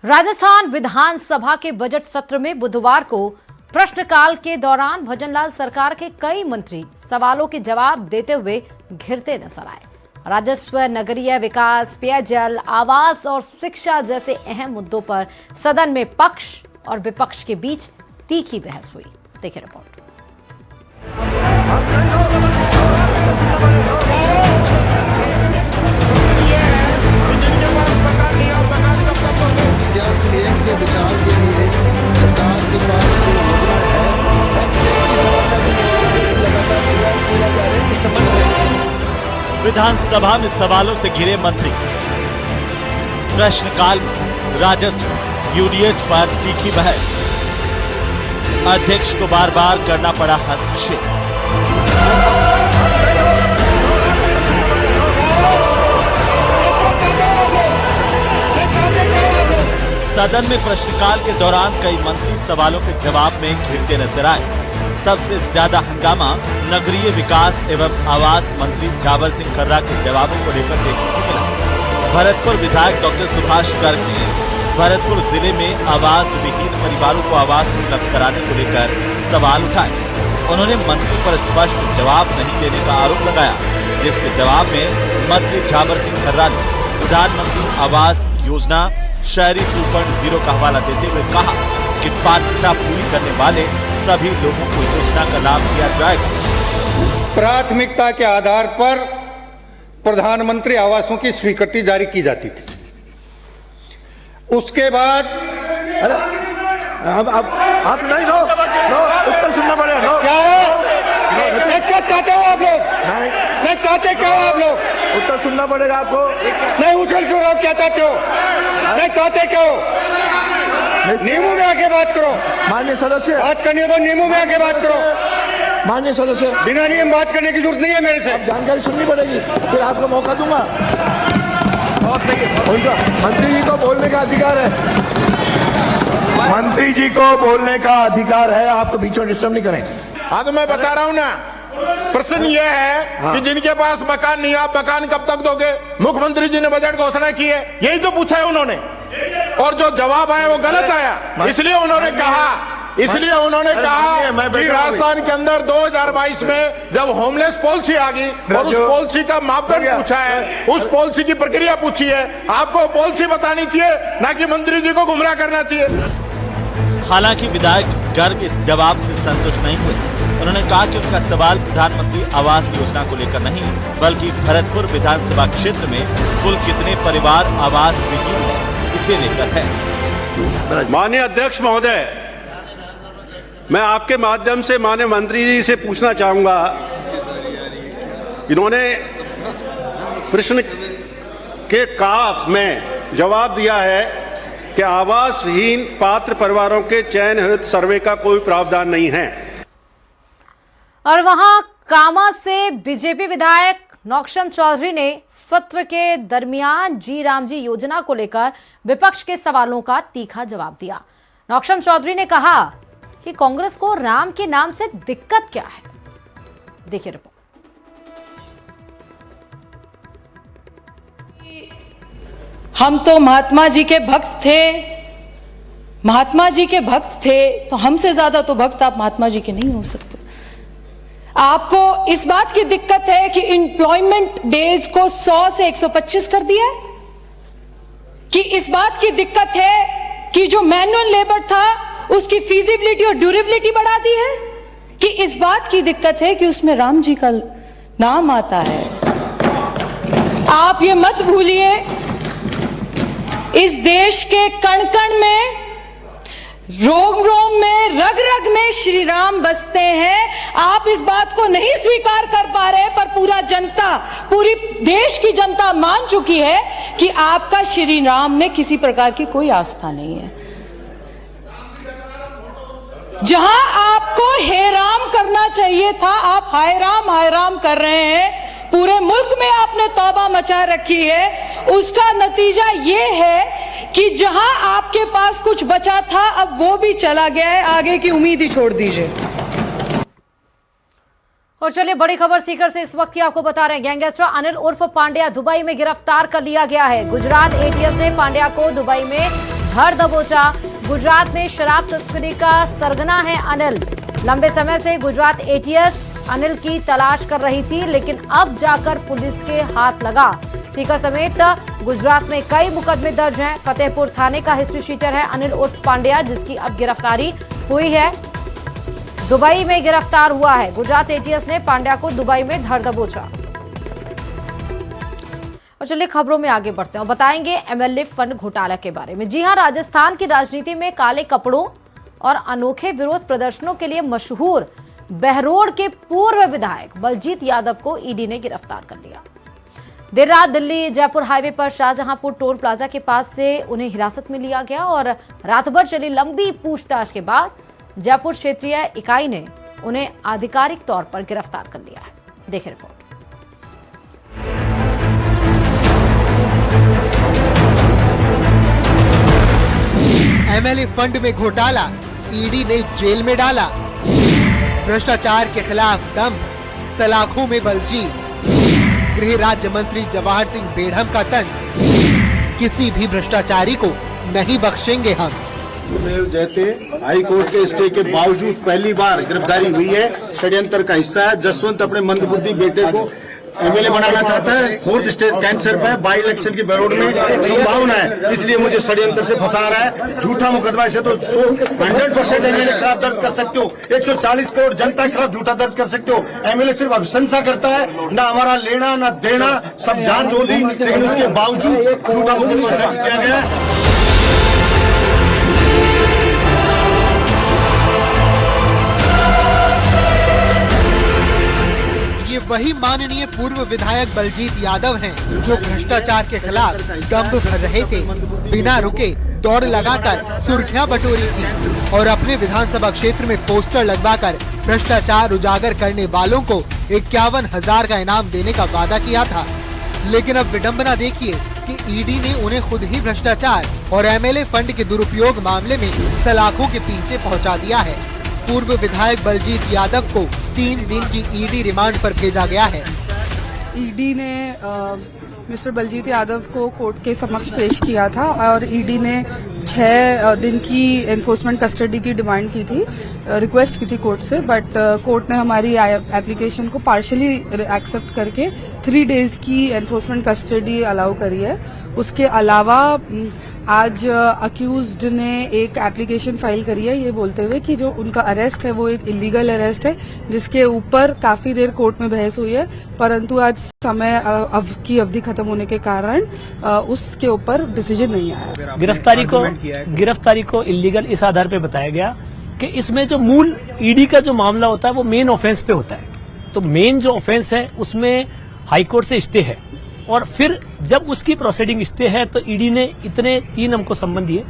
राजस्थान विधानसभा के बजट सत्र में बुधवार को प्रश्नकाल के दौरान भजनलाल सरकार के कई मंत्री सवालों के जवाब देते हुए घिरते नजर आए। राजस्व, नगरीय विकास, पेयजल, आवास और शिक्षा जैसे अहम मुद्दों पर सदन में पक्ष और विपक्ष के बीच तीखी बहस हुई। देखिए रिपोर्ट। क्या सीएम के विचार के लिए सरकार के पास कोई योजना है? विधानसभा में सवालों से घिरे मंत्री। प्रश्नकाल में राजस्व, यूडीएच पर तीखी बहस। अध्यक्ष को बार बार करना पड़ा हस्तक्षेप। सदन में प्रश्नकाल के दौरान कई मंत्री सवालों के जवाब में घिरते नजर आए। सबसे ज्यादा हंगामा नगरीय विकास एवं आवास मंत्री जावर सिंह खर्रा के जवाबों को लेकर देखने को मिला। भरतपुर विधायक डॉक्टर सुभाष गर्ग ने भरतपुर जिले में आवास विहीन परिवारों को आवास उपलब्ध कराने को लेकर सवाल उठाए। उन्होंने मंत्री पर स्पष्ट जवाब नहीं देने का आरोप लगाया, जिसके जवाब में मंत्री जावर सिंह खर्रा ने प्रधानमंत्री आवास योजना शहरी 2.0 का हवाला देते हुए कहा कि पात्रता पूरी करने वाले सभी लोगों को योजना का लाभ दिया जाएगा। प्राथमिकता के आधार पर प्रधानमंत्री आवासों की स्वीकृति जारी की जाती थी। उसके बाद आप नहीं नो उत्तर सुनना पड़ेगा। नो क्या है? क्या चाहते हो आप लोग? नहीं चाहते क्या हो आप लोग? उत्तर सुनना पड़ेगा आपको। नहीं उछल क्यों रहो? क्या चाहते हो? नहीं चाहते क्या हो? नींबू में आके बात करो। माननीय सदस्य, बात करनी हो तो नींबू में आके बात करो। माननीय सदस्य, बिना नियम बात करने की जरूरत नहीं है मेरे से। जानकारी सुननी पड़ेगी, फिर आपको मौका दूंगा। उनका मंत्री जी को बोलने का अधिकार है। मंत्री जी को बोलने का अधिकार है, आपको बीच में डिस्टर्ब नहीं करें। हाँ तो मैं बता रहा हूँ ना, प्रश्न यह है कि जिनके पास मकान नहीं, आप मकान कब तक दोगे? मुख्यमंत्री जी ने बजट घोषणा की है, यही तो पूछा है उन्होंने, और जो जवाब आया वो गलत आया। इसलिए उन्होंने कहा कि राजस्थान के अंदर 2022 में जब होमलेस पॉलिसी आ गई और उस पॉलिसी का मापदंड पूछा है, उस पॉलिसी की प्रक्रिया पूछी है, आपको पॉलिसी बतानी चाहिए, ना कि मंत्री जी को गुमराह करना चाहिए। हालांकि विधायक गर्ग इस जवाब से संतुष्ट नहीं हुए। उन्होंने कहा कि उनका सवाल प्रधानमंत्री आवास योजना को लेकर नहीं, बल्कि भरतपुर विधानसभा क्षेत्र में कुल कितने परिवार आवास विहीन हैं, इसे लेकर है। माननीय अध्यक्ष महोदय, मैं आपके माध्यम से माननीय मंत्री जी से पूछना चाहूंगा, इन्होंने प्रश्न के का में जवाब दिया है कि आवास विहीन पात्र परिवारों के चयन हेतु सर्वे का कोई प्रावधान नहीं है। और वहां कामा से बीजेपी विधायक नौक्षम चौधरी ने सत्र के दरमियान जी राम जी योजना को लेकर विपक्ष के सवालों का तीखा जवाब दिया। नौक्षम चौधरी ने कहा कि कांग्रेस को राम के नाम से दिक्कत क्या है। देखिए रिपोर्ट। हम तो महात्मा जी के भक्त थे, महात्मा जी के भक्त थे, तो हमसे ज्यादा तो भक्त आप महात्मा जी के नहीं हो सकते। आपको इस बात की दिक्कत है कि एम्प्लॉयमेंट डेज को 100 से 125 कर दिया है, कि इस बात की दिक्कत है कि जो मैनुअल लेबर था उसकी फीजिबिलिटी और ड्यूरेबिलिटी बढ़ा दी है, कि इस बात की दिक्कत है कि उसमें राम जी का नाम आता है। आप ये मत भूलिए, इस देश के कण कण में, रोम रोम में, रग रग में श्री राम बसते हैं। आप इस बात को नहीं स्वीकार कर पा रहे, पर पूरा जनता, पूरी देश की जनता मान चुकी है कि आपका श्री राम में किसी प्रकार की कोई आस्था नहीं है। जहां आपको हे राम करना चाहिए था, आप हाय राम कर रहे हैं। पूरे मुल्क में आपने तौबा मचा रखी है। उसका नतीजा ये है कि जहां आपके पास कुछ बचा था, अब वो भी चला गया है। आगे की उम्मीद ही छोड़ दीजिए। और चलिए बड़ी खबर सीकर से इस वक्त की आपको बता रहे हैं। गैंगस्टर अनिल उर्फ पांड्या दुबई में गिरफ्तार कर लिया गया है। गुजरात एटीएस ने पांड्या को दुबई में धर दबोचा। गुजरात में शराब तस्करी का सरगना है अनिल। लंबे समय से गुजरात एटीएस अनिल की तलाश कर रही थी, लेकिन अब जाकर पुलिस के हाथ लगा। सीकर समेत गुजरात में कई मुकदमे दर्ज हैं। फतेहपुर थाने का हिस्ट्री शीटर है अनिल उर्फ पांड्या, जिसकी अब गिरफ्तारी हुई है। दुबई में गिरफ्तार हुआ है। गुजरात एटीएस ने पांड्या को दुबई में धर दबोचा। और चलिए खबरों में आगे बढ़ते हैं और बताएंगे एमएलए फंड घोटाला के बारे में। जी हां, राजस्थान की राजनीति में काले कपड़ों और अनोखे विरोध प्रदर्शनों के लिए मशहूर बहरोड के पूर्व विधायक बलजीत यादव को ईडी ने गिरफ्तार कर लिया। देर रात दिल्ली जयपुर हाईवे पर शाहजहांपुर टोल प्लाजा के पास से उन्हें हिरासत में लिया गया और रात भर चली लंबी पूछताछ के बाद जयपुर क्षेत्रीय इकाई ने उन्हें आधिकारिक तौर पर गिरफ्तार कर लिया है। देखें रिपोर्ट। एमएलए फंड में घोटाला, ईडी ने जेल में डाला। भ्रष्टाचार के खिलाफ दम, सलाखों में बलजीत। गृह राज्य मंत्री जवाहर सिंह बेढ़म का तंज, किसी भी भ्रष्टाचारी को नहीं बख्शेंगे हम। जैते हाई कोर्ट के स्टे के बावजूद पहली बार गिरफ्तारी हुई है, षड्यंत्र का हिस्सा है। जसवंत अपने मंदबुद्धि बेटे को एमएलए बनाना चाहता है, 4th स्टेज कैंसर पे, बाई इलेक्शन की बहरोड में संभावना है, इसलिए मुझे षड्यंत्र से फंसा रहा है। झूठा मुकदमा से तो 100% एमएलए खिलाफ दर्ज कर सकते हो, 140 करोड़ जनता के खिलाफ झूठा दर्ज कर सकते हो। एमएलए सिर्फ अभिशंसा करता है, ना हमारा लेना ना देना, सब जांच होगी, लेकिन उसके बावजूद झूठा मुकदमा दर्ज किया गया है। वही माननीय पूर्व विधायक बलजीत यादव हैं, जो भ्रष्टाचार के खिलाफ दम भर रहे थे। बिना रुके दौड़ लगाकर सुर्खियां बटोरी थी और अपने विधानसभा क्षेत्र में पोस्टर लगवाकर भ्रष्टाचार उजागर करने वालों को 51,000 का इनाम देने का वादा किया था। लेकिन अब विडंबना देखिए कि ईडी ने उन्हें खुद ही भ्रष्टाचार और एमएलए फंड के दुरुपयोग मामले में सलाखों के पीछे पहुँचा दिया है। पूर्व विधायक बलजीत यादव को 3 दिन की ईडी रिमांड पर भेजा गया है। ईडी ने मिस्टर बलजीत यादव को कोर्ट के समक्ष पेश किया था और ईडी ने 6 दिन की एनफोर्समेंट कस्टडी की डिमांड की थी, रिक्वेस्ट की थी कोर्ट से, बट कोर्ट ने हमारी एप्लीकेशन को पार्शियली एक्सेप्ट करके 3 डेज की एनफोर्समेंट कस्टडी अलाउ करी है। उसके अलावा आज अक्यूज्ड ने एक एप्लीकेशन फाइल करी है, ये बोलते हुए कि जो उनका अरेस्ट है वो एक इलीगल अरेस्ट है, जिसके ऊपर काफी देर कोर्ट में बहस हुई है, परंतु आज समय की अवधि खत्म होने के कारण उसके ऊपर डिसीजन नहीं आया। गिरफ्तारी को इलीगल इस आधार पे बताया गया कि इसमें जो मूल ईडी का जो मामला होता है वो मेन ऑफेंस पे होता है। तो मेन जो ऑफेंस है उसमें हाईकोर्ट से स्टे है और फिर जब उसकी प्रोसीडिंग स्टे है तो ईडी ने इतने 3 हमको सम्मन दिए।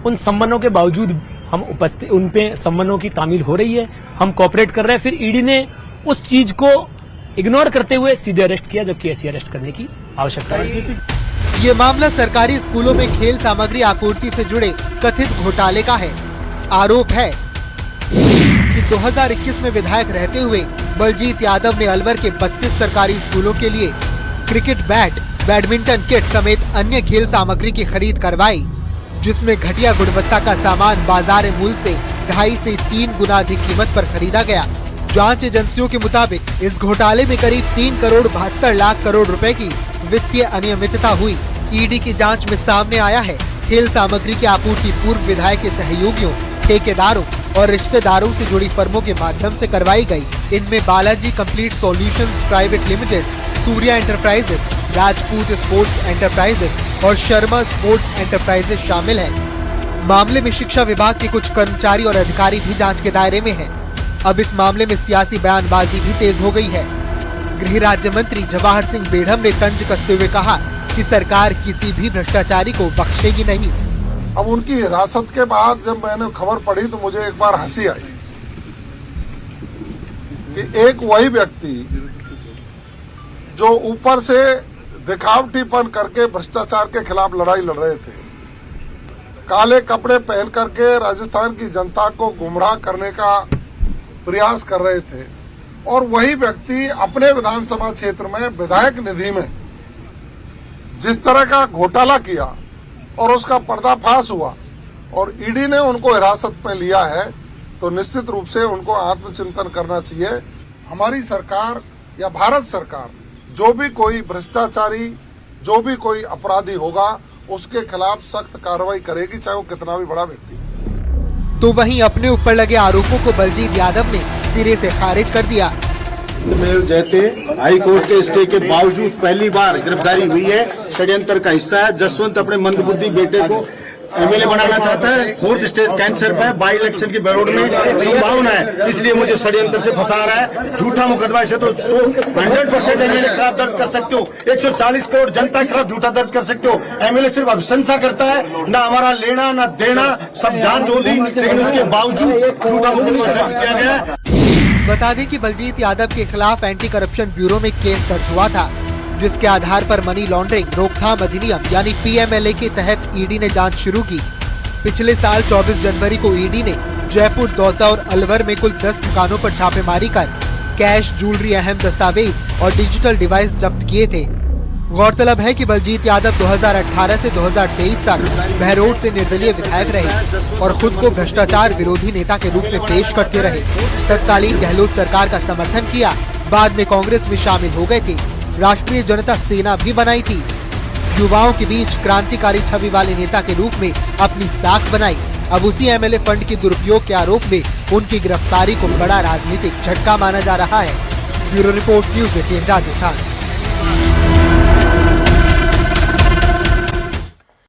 उन सम्मनों के बावजूद हम उपस्थित, उन पे सम्मनों की तामील हो रही है, हम कोऑपरेट कर रहे हैं। फिर ईडी ने उस चीज को इग्नोर करते हुए सीधे अरेस्ट किया, जबकि ऐसी अरेस्ट करने की आवश्यकता नहीं थी। ये मामला सरकारी स्कूलों में खेल सामग्री आपूर्ति से जुड़े कथित घोटाले का है। आरोप है कि 2021 में विधायक रहते हुए बलजीत यादव ने अलवर के 32 सरकारी स्कूलों के लिए क्रिकेट बैट, बैडमिंटन किट समेत अन्य खेल सामग्री की खरीद करवाई, जिसमें घटिया गुणवत्ता का सामान बाजार मूल्य से 2.5 से 3 गुना अधिक कीमत पर खरीदा गया। जांच एजेंसियों के मुताबिक इस घोटाले में करीब 3 करोड़ 72 लाख करोड़ रुपए की वित्तीय अनियमितता हुई। ईडी की जांच में सामने आया है खेल सामग्री की आपूर्ति पूर्व विधायक के सहयोगियों, ठेकेदारों और रिश्तेदारों से जुड़ी फर्मों के माध्यम से करवाई गई। इनमें Balaji complete solutions private limited, Surya enterprises, Rajput sports enterprises और शर्मा स्पोर्ट्स एंटरप्राइजेस शामिल हैं। मामले में शिक्षा विभाग के कुछ कर्मचारी और अधिकारी भी जांच के दायरे में हैं। अब इस मामले में सियासी बयानबाजी भी तेज हो गई है। गृह राज्य मंत्री जवाहर सिंह बेढ़म ने तंज कसते हुए कहा कि सरकार किसी भी भ्रष्टाचारी को बख्शेगी नहीं। अब उनकी हिरासत के बाद जब मैंने खबर पढ़ी तो मुझे एक बार हंसी आई कि एक वही व्यक्ति जो ऊपर से दिखावटीपन करके भ्रष्टाचार के खिलाफ लड़ाई लड़ रहे थे, काले कपड़े पहन करके राजस्थान की जनता को गुमराह करने का प्रयास कर रहे थे, और वही व्यक्ति अपने विधानसभा क्षेत्र में विधायक निधि में जिस तरह का घोटाला किया और उसका पर्दाफाश हुआ, और ईडी ने उनको हिरासत में लिया है तो निश्चित रूप से उनको आत्मचिंतन करना चाहिए। हमारी सरकार या भारत सरकार जो भी कोई भ्रष्टाचारी, जो भी कोई अपराधी होगा, उसके खिलाफ सख्त कार्रवाई करेगी, चाहे वो कितना भी बड़ा व्यक्ति हो। तो वहीं अपने ऊपर लगे आरोपों को बलजीत यादव ने सिरे से खारिज कर दिया। मेल जैते हाई कोर्ट के स्टे के बावजूद पहली बार गिरफ्तारी हुई है, षड्यंत्र का हिस्सा है। जसवंत अपने मंदबुद्धि बेटे को एमएलए बनाना चाहता है, 4th स्टेज कैंसर पे, बाई इलेक्शन की बरोड में संभावना है, इसलिए मुझे षड्यंत्र से फंसा रहा है। झूठा मुकदमा से तो 100% एमएलए के खिलाफ दर्ज कर सकते हो, 140 करोड़ जनता के खिलाफ झूठा दर्ज कर सकते हो। एमएलए सिर्फ अभिशंसा करता है, ना हमारा लेना ना देना, सब जांच होगी, लेकिन उसके बावजूद झूठा मुकदमा दर्ज किया गया है। बता दें कि बलजीत यादव के खिलाफ एंटी करप्शन ब्यूरो में केस दर्ज हुआ था, जिसके आधार पर मनी लॉन्ड्रिंग रोकथाम अधिनियम यानी पीएमएलए के तहत ईडी ने जांच शुरू की। पिछले साल 24 जनवरी को ईडी ने जयपुर, दौसा और अलवर में कुल 10 दुकानों पर छापेमारी कर कैश, ज्वेलरी, अहम दस्तावेज और डिजिटल डिवाइस जब्त किए थे। गौरतलब है कि बलजीत यादव 2018 से 2023 तक बहरोड से निर्दलीय विधायक रहे और खुद को भ्रष्टाचार विरोधी नेता के रूप में पेश करते रहे। तत्कालीन गहलोत सरकार का समर्थन किया, बाद में कांग्रेस में शामिल हो गए थे। राष्ट्रीय जनता सेना भी बनाई थी। युवाओं के बीच क्रांतिकारी छवि वाले नेता के रूप में अपनी साख बनाई। अब उसी एमएलए फंड के दुरुपयोग के आरोप में उनकी गिरफ्तारी को बड़ा राजनीतिक झटका माना जा रहा है। Bureau report, news 18 Rajasthan.